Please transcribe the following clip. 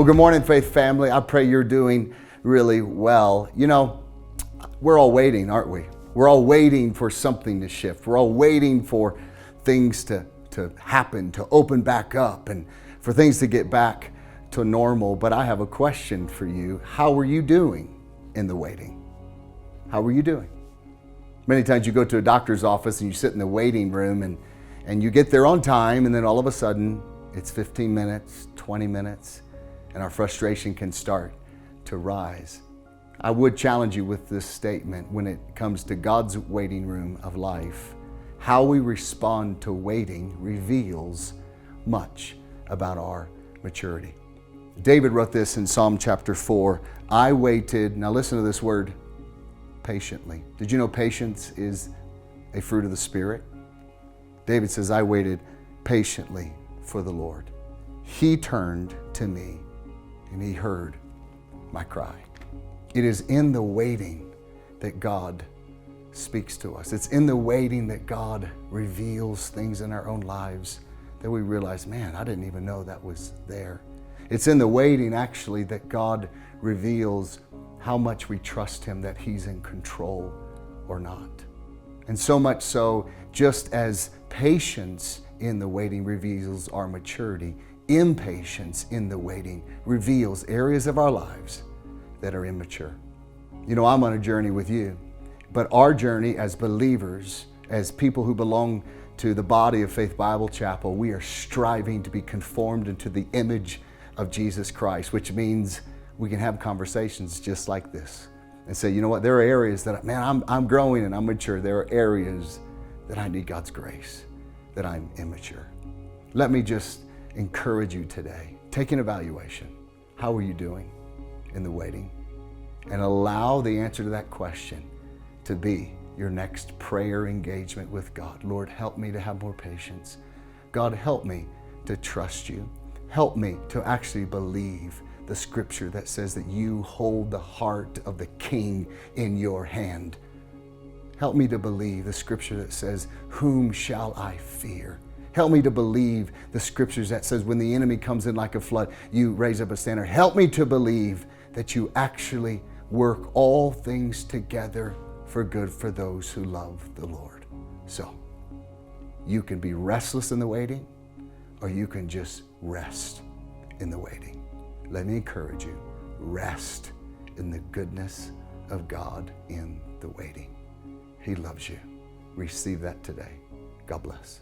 Well, good morning, Faith family. I pray you're doing really well. You know, we're all waiting, aren't we? We're all waiting for something to shift. We're all waiting for things to happen, to open back up, and for things to get back to normal. But I have a question for you. How are you doing in the waiting? How are you doing? Many times you go to a doctor's office and you sit in the waiting room and you get there on time, and then all of a sudden it's 15 minutes, 20 minutes, and our frustration can start to rise. I would challenge you with this statement when it comes to God's waiting room of life. How we respond to waiting reveals much about our maturity. David wrote this in Psalm chapter 4. I waited, now listen to this word, patiently. Did you know patience is a fruit of the Spirit? David says, I waited patiently for the Lord. He turned to me and he heard my cry. It is in the waiting that God speaks to us. It's in the waiting that God reveals things in our own lives that we realize, man, I didn't even know that was there. It's in the waiting, actually, that God reveals how much we trust Him, that He's in control or not. And so much so, just as patience in the waiting reveals our maturity, impatience in the waiting reveals areas of our lives that are immature. You know, I'm on a journey with you, but our journey as believers, as people who belong to the body of Faith Bible Chapel, we are striving to be conformed into the image of Jesus Christ, which means we can have conversations just like this and say, you know what, there are areas that, man, I'm growing and I'm mature. There are areas that I need God's grace, that I'm immature. Let me just encourage you today. Take an evaluation. How are you doing in the waiting? And allow the answer to that question to be your next prayer engagement with God. Lord, help me to have more patience. God, help me to trust you. Help me to actually believe the scripture that says that you hold the heart of the king in your hand. Help me to believe the scripture that says, whom shall I fear? Help me to believe the scriptures that says when the enemy comes in like a flood, you raise up a standard. Help me to believe that you actually work all things together for good for those who love the Lord. So you can be restless in the waiting, or you can just rest in the waiting. Let me encourage you, rest in the goodness of God in the waiting. He loves you. Receive that today. God bless.